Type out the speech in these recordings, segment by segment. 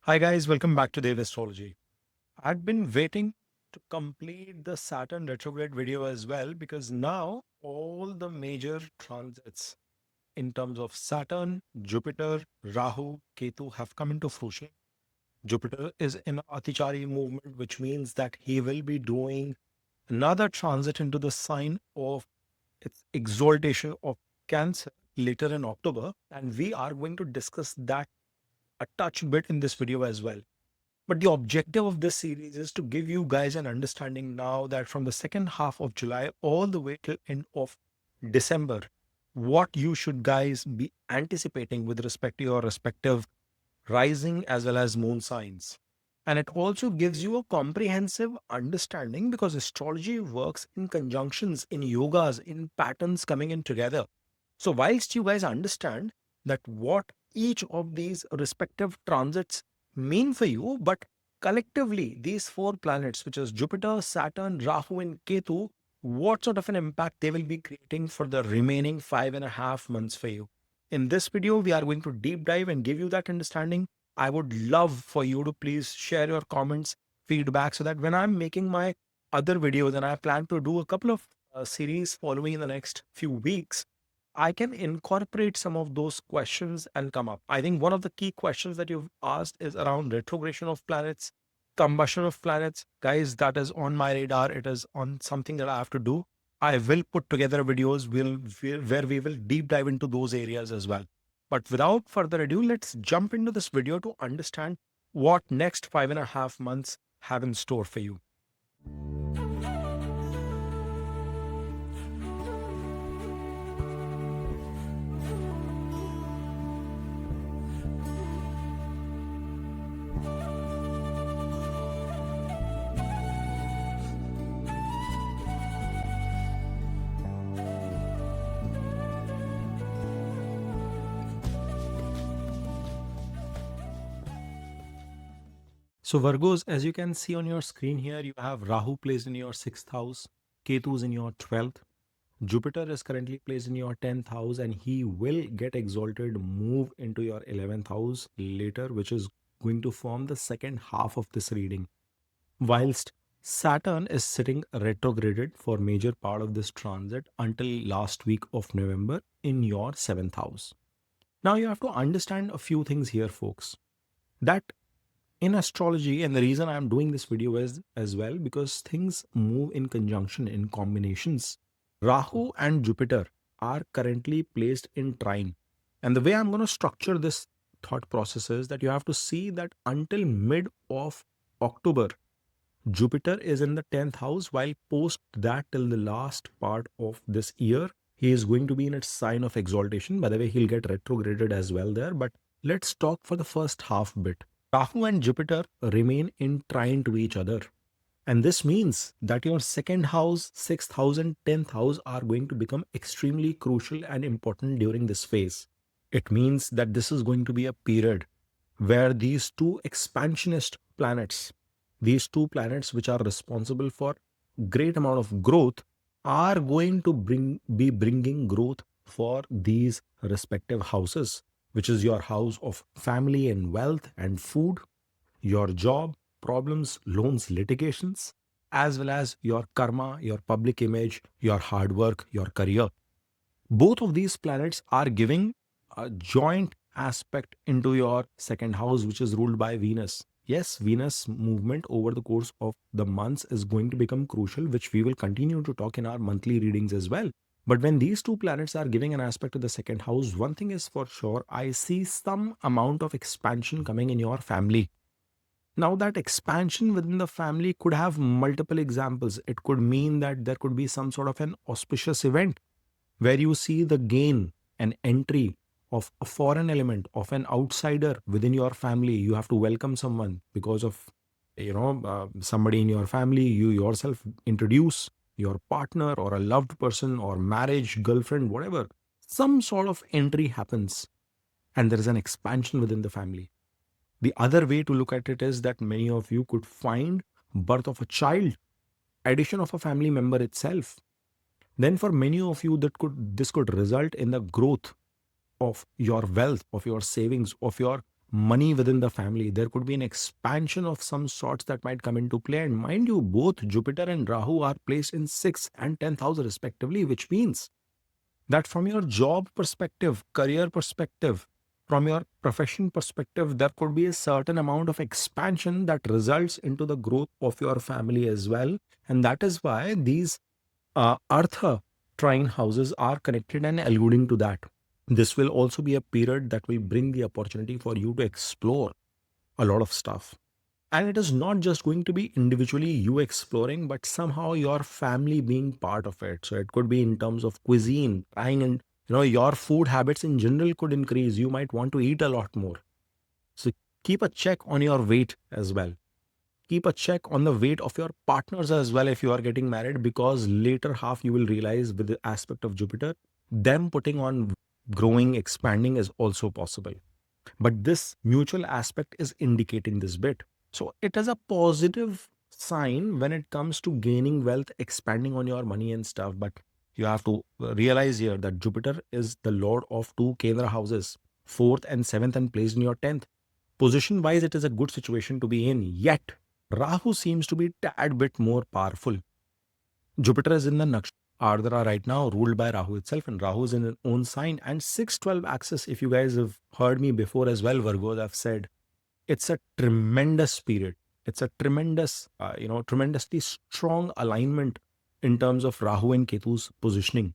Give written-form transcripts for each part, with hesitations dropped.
Hi guys, welcome back to Dev Astrology. I've been waiting to complete the Saturn retrograde video as well because now all the major transits in terms of Saturn, Jupiter, Rahu, Ketu have come into fruition. Jupiter is in Atichari movement, which means that he will be doing another transit into the sign of its exaltation of Cancer later in October, and we are going to discuss that a touch bit in this video as well. But the objective of this series is to give you guys an understanding now that from the second half of July all the way till end of December, what you should guys be anticipating with respect to your respective rising as well as moon signs. And it also gives you a comprehensive understanding because astrology works in conjunctions, in yogas, in patterns coming in together. So, whilst you guys understand that what each of these respective transits mean for you, but collectively, these four planets, which is Jupiter, Saturn, Rahu, and Ketu, what sort of an impact they will be creating for the remaining 5.5 months for you. In this video, we are going to deep dive and give you that understanding. I would love for you to please share your comments, feedback, so that when I'm making my other videos, and I plan to do a couple of series following in the next few weeks, I can incorporate some of those questions and come up. I think one of the key questions that you've asked is around retrogression of planets, combustion of planets. Guys, that is on my radar. It is on something that I have to do. I will put together videos where we will deep dive into those areas as well. But without further ado, let's jump into this video to understand what next 5.5 months have in store for you. So Virgos, as you can see on your screen here, you have Rahu placed in your 6th house, Ketu is in your 12th, Jupiter is currently placed in your 10th house, and he will get exalted, move into your 11th house later, which is going to form the second half of this reading. Whilst Saturn is sitting retrograded for major part of this transit until last week of November in your 7th house. Now you have to understand a few things here, folks. That in astrology, and the reason I'm doing this video is as well because things move in conjunction, in combinations. Rahu and Jupiter are currently placed in trine, and the way I'm going to structure this thought process is that you have to see that until mid of October, Jupiter is in the 10th house, while post that till the last part of this year, he is going to be in its sign of exaltation. By the way, he'll get retrograded as well there, but let's talk for the first half bit. Rahu and Jupiter remain in trine to each other. And this means that your second house, 6th house, and 10th house are going to become extremely crucial and important during this phase. It means that this is going to be a period where these two expansionist planets, these two planets which are responsible for great amount of growth, are going to be bringing growth for these respective houses, which is your house of family and wealth and food, your job, problems, loans, litigations, as well as your karma, your public image, your hard work, your career. Both of these planets are giving a joint aspect into your second house, which is ruled by Venus. Yes, Venus movement over the course of the months is going to become crucial, which we will continue to talk in our monthly readings as well. But when these two planets are giving an aspect to the second house, one thing is for sure, I see some amount of expansion coming in your family. Now, that expansion within the family could have multiple examples. It could mean that there could be some sort of an auspicious event where you see the gain and entry of a foreign element, of an outsider within your family. You have to welcome someone because of somebody in your family. You yourself introduce your partner or a loved person or marriage, girlfriend, whatever. Some sort of entry happens and there is an expansion within the family. The other way to look at it is that many of you could find birth of a child, addition of a family member itself. Then for many of you, this could result in the growth of your wealth, of your savings, of your money within the family. There could be an expansion of some sorts that might come into play. And mind you, both Jupiter and Rahu are placed in 6th and 10th house respectively, which means that from your job perspective, career perspective, from your profession perspective, there could be a certain amount of expansion that results into the growth of your family as well. And that is why these Artha trine houses are connected and alluding to that. This will also be a period that will bring the opportunity for you to explore a lot of stuff. And it is not just going to be individually you exploring, but somehow your family being part of it. So it could be in terms of cuisine, trying, and your food habits in general could increase. You might want to eat a lot more. So keep a check on your weight as well. Keep a check on the weight of your partners as well if you are getting married, because later half you will realize with the aspect of Jupiter, them putting on growing, expanding is also possible. But this mutual aspect is indicating this bit. So it is a positive sign when it comes to gaining wealth, expanding on your money and stuff. But you have to realize here that Jupiter is the lord of two Kendra houses, 4th and 7th, and placed in your 10th. Position wise, it is a good situation to be in. Yet, Rahu seems to be tad bit more powerful. Jupiter is in the Nakshatra Ardhara right now, ruled by Rahu itself, and Rahu is in its own sign. And 612 axis, if you guys have heard me before as well, Virgos, I've said it's a tremendous period. It's a tremendous, tremendously strong alignment in terms of Rahu and Ketu's positioning.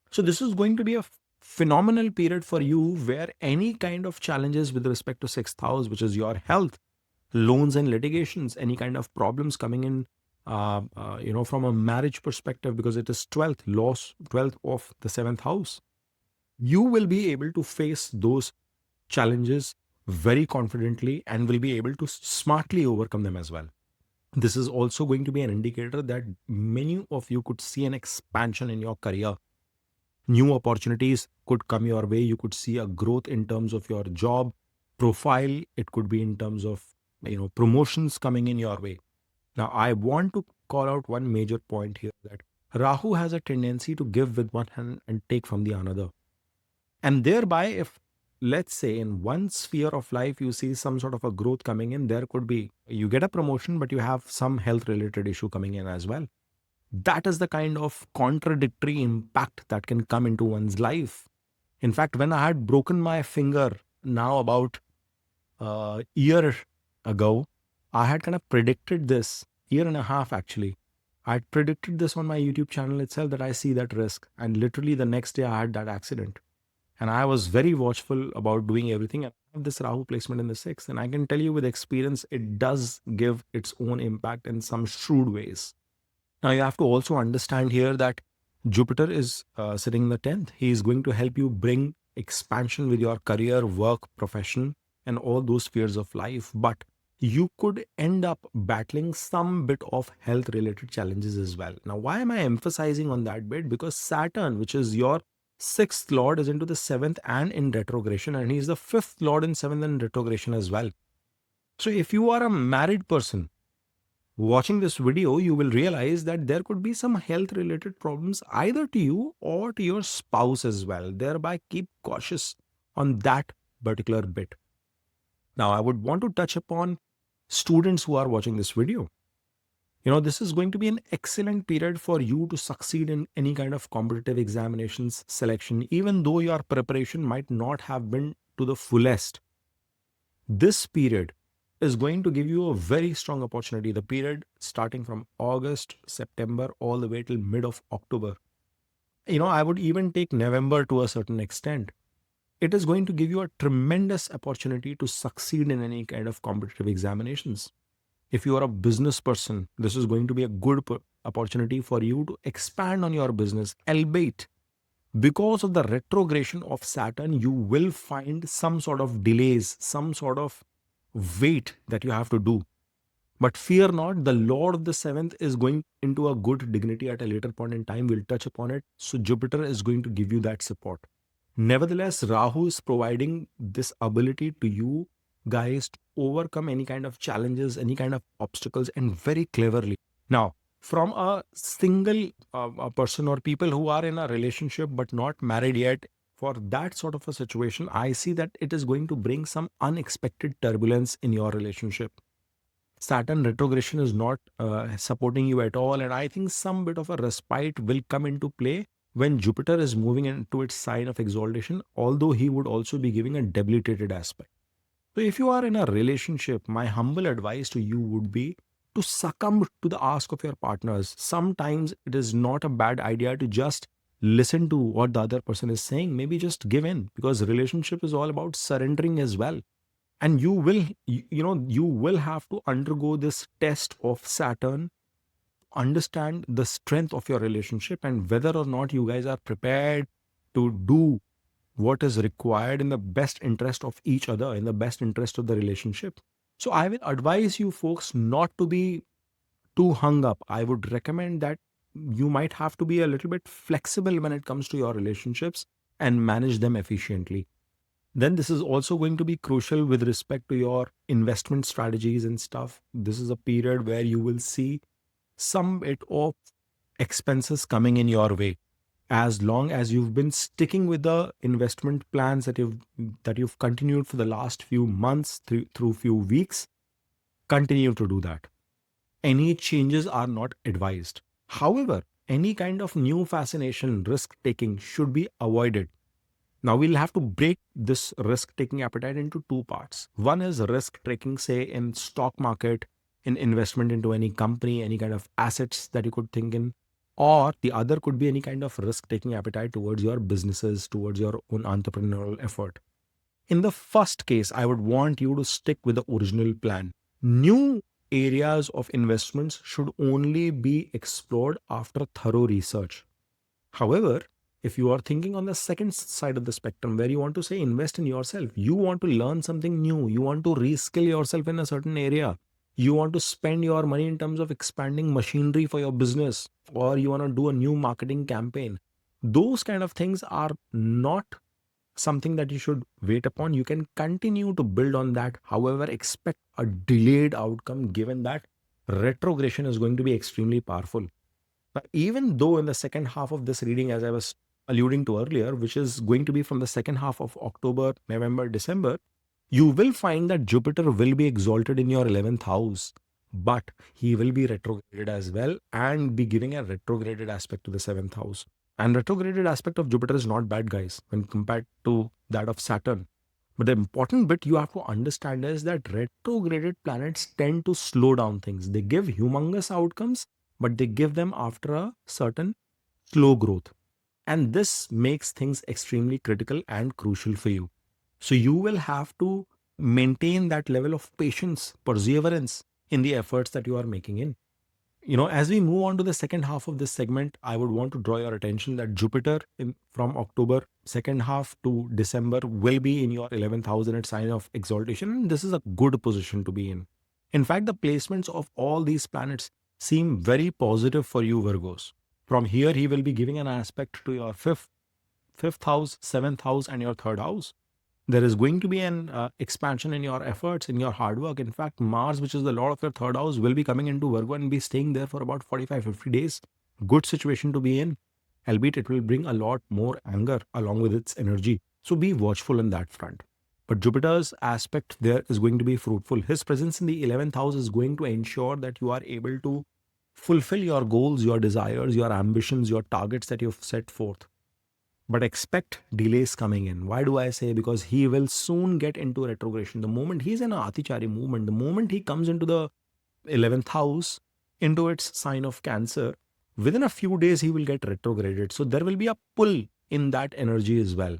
So this is going to be a phenomenal period for you where any kind of challenges with respect to 6th house, which is your health, loans and litigations, any kind of problems coming in, from a marriage perspective, because it is 12th, loss, 12th of the 7th house, you will be able to face those challenges very confidently and will be able to smartly overcome them as well. This is also going to be an indicator that many of you could see an expansion in your career. New opportunities could come your way. You could see a growth in terms of your job profile. It could be in terms of promotions coming in your way. Now, I want to call out one major point here, that Rahu has a tendency to give with one hand and take from the another. And thereby, if let's say in one sphere of life you see some sort of a growth coming in, there could be you get a promotion, but you have some health related issue coming in as well. That is the kind of contradictory impact that can come into one's life. In fact, when I had broken my finger now about a year ago, I had kind of predicted this, year and a half actually. I had predicted this on my YouTube channel itself, that I see that risk. And literally the next day I had that accident. And I was very watchful about doing everything. And I have this Rahu placement in the 6th. And I can tell you with experience, it does give its own impact in some shrewd ways. Now, you have to also understand here that Jupiter is sitting in the 10th. He is going to help you bring expansion with your career, work, profession, and all those spheres of life. But you could end up battling some bit of health related challenges as well. Now, why am I emphasizing on that bit? Because Saturn, which is your 6th lord, is into the 7th and in retrogression, and he's the 5th lord in 7th and retrogression as well. So if you are a married person watching this video, you will realize that there could be some health related problems either to you or to your spouse as well. Thereby, keep cautious on that particular bit. Now, I would want to touch upon students who are watching this video. This is going to be an excellent period for you to succeed in any kind of competitive examinations, selection, even though your preparation might not have been to the fullest. This period is going to give you a very strong opportunity. The period starting from August, September, all the way till mid of October. I would even take November to a certain extent. It is going to give you a tremendous opportunity to succeed in any kind of competitive examinations. If you are a business person, this is going to be a good opportunity for you to expand on your business, albeit because of the retrogression of Saturn, you will find some sort of delays, some sort of wait that you have to do. But fear not, the Lord of the 7th is going into a good dignity at a later point in time. We'll touch upon it. So Jupiter is going to give you that support. Nevertheless, Rahu is providing this ability to you guys to overcome any kind of challenges, any kind of obstacles, and very cleverly. Now, from a single person or people who are in a relationship but not married yet, for that sort of a situation, I see that it is going to bring some unexpected turbulence in your relationship. Saturn retrogression is not supporting you at all, and I think some bit of a respite will come into play when Jupiter is moving into its sign of exaltation, although he would also be giving a debilitated aspect. So, if you are in a relationship, my humble advice to you would be to succumb to the ask of your partners. Sometimes it is not a bad idea to just listen to what the other person is saying. Maybe just give in, because relationship is all about surrendering as well. And you will have to undergo this test of Saturn, understand the strength of your relationship and whether or not you guys are prepared to do what is required in the best interest of each other, in the best interest of the relationship. So I will advise you folks not to be too hung up. I would recommend that you might have to be a little bit flexible when it comes to your relationships and manage them efficiently. Then this is also going to be crucial with respect to your investment strategies and stuff. This is a period where you will see some bit of expenses coming in your way. As long as you've been sticking with the investment plans that you've continued for the last few months through few weeks, continue to do that. Any changes are not advised. However, any kind of new fascination, risk taking should be avoided. Now we'll have to break this risk taking appetite into two parts. One is risk taking, say, in stock market, in investment into any company, any kind of assets that you could think in, or the other could be any kind of risk taking appetite towards your businesses, towards your own entrepreneurial effort. In the first case, I would want you to stick with the original plan. New areas of investments should only be explored after thorough research. However, if you are thinking on the second side of the spectrum where you want to say invest in yourself, you want to learn something new, you want to reskill yourself in a certain area, you want to spend your money in terms of expanding machinery for your business, or you want to do a new marketing campaign, those kind of things are not something that you should wait upon. You can continue to build on that. However, expect a delayed outcome given that retrogression is going to be extremely powerful. But even though in the second half of this reading, as I was alluding to earlier, which is going to be from the second half of October, November, December, you will find that Jupiter will be exalted in your 11th house, but he will be retrograded as well and be giving a retrograded aspect to the 7th house. And retrograded aspect of Jupiter is not bad, guys, when compared to that of Saturn. But the important bit you have to understand is that retrograded planets tend to slow down things. They give humongous outcomes, but they give them after a certain slow growth. And this makes things extremely critical and crucial for you. So you will have to maintain that level of patience, perseverance in the efforts that you are making in. As we move on to the second half of this segment, I would want to draw your attention that Jupiter from October second half to December will be in your 11th house in its sign of exaltation. And this is a good position to be in. In fact, the placements of all these planets seem very positive for you, Virgos. From here, he will be giving an aspect to your fifth house, seventh house, and your third house. There is going to be an expansion in your efforts, in your hard work. In fact, Mars, which is the lord of your third house, will be coming into Virgo and be staying there for about 45-50 days. Good situation to be in, albeit it will bring a lot more anger along with its energy. So be watchful in that front. But Jupiter's aspect there is going to be fruitful. His presence in the 11th house is going to ensure that you are able to fulfill your goals, your desires, your ambitions, your targets that you've set forth. But expect delays coming in. Why do I say? Because he will soon get into retrogression. The moment he's in a Atichari movement, the moment he comes into the 11th house, into its sign of Cancer, within a few days he will get retrograded. So there will be a pull in that energy as well.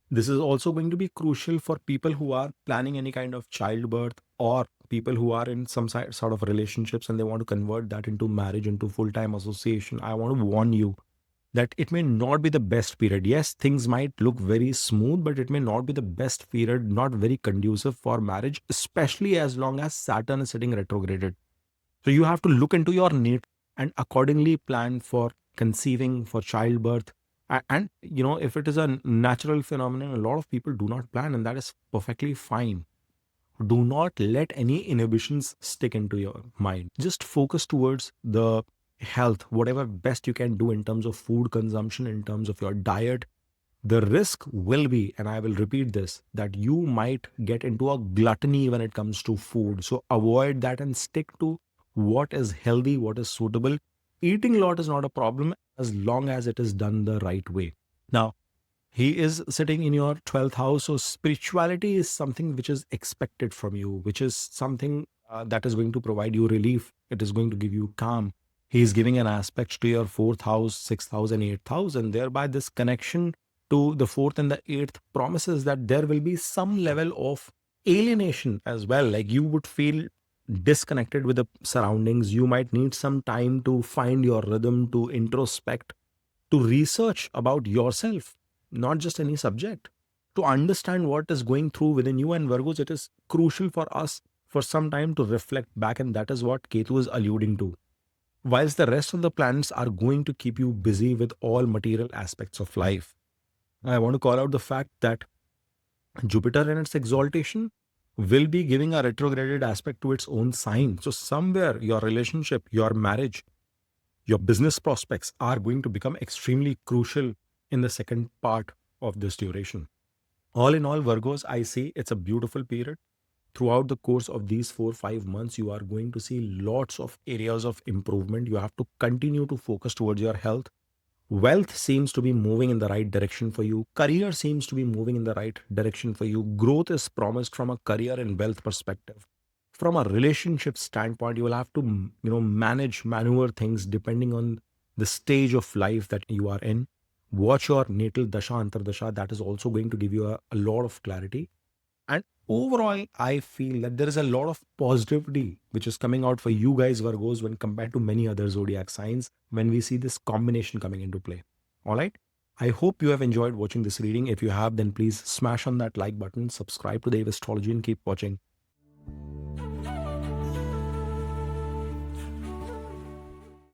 This is also going to be crucial for people who are planning any kind of childbirth, or people who are in some sort of relationships and they want to convert that into marriage, into full-time association. I want to warn you that it may not be the best period. Yes, things might look very smooth, but it may not be the best period, not very conducive for marriage, especially as long as Saturn is sitting retrograded. So you have to look into your need and accordingly plan for conceiving, for childbirth. And if it is a natural phenomenon, a lot of people do not plan, and that is perfectly fine. Do not let any inhibitions stick into your mind. Just focus towards the health, whatever best you can do in terms of food consumption, in terms of your diet. The risk will be, and I will repeat this, that you might get into a gluttony when it comes to food. So avoid that and stick to what is healthy, what is suitable. Eating a lot is not a problem as long as it is done the right way. Now, he is sitting in your 12th house. So, spirituality is something which is expected from you, which is something that is going to provide you relief. It is going to give you calm. He is giving an aspect to your 4th house, 6th house, and 8th house. And thereby, this connection to the 4th and the 8th promises that there will be some level of alienation as well. Like you would feel disconnected with the surroundings. You might need some time to find your rhythm, to introspect, to research about yourself, not just any subject, to understand what is going through within you. And Virgos, it is crucial for us for some time to reflect back, and that is what Ketu is alluding to. Whilst the rest of the planets are going to keep you busy with all material aspects of life, I want to call out the fact that Jupiter in its exaltation will be giving a retrograded aspect to its own sign. So, somewhere your relationship, your marriage, your business prospects are going to become extremely crucial in the second part of this duration. All in all, Virgos, I see it's a beautiful period. Throughout the course of these 4 5 months, you are going to see lots of areas of improvement. You have to continue to focus towards your health. Wealth seems to be moving in the right direction for you. Career seems to be moving in the right direction for you. Growth is promised from a career and wealth perspective. From a relationship standpoint, you will have to manage, maneuver things depending on the stage of life that you are in. Watch your natal dasha antardasha. That is also going to give you a lot of clarity. And overall, I feel that there is a lot of positivity which is coming out for you guys, Virgos, when compared to many other zodiac signs when we see this combination coming into play. All right. I hope you have enjoyed watching this reading. If you have, then please smash on that like button, subscribe to Dave Astrology, and keep watching.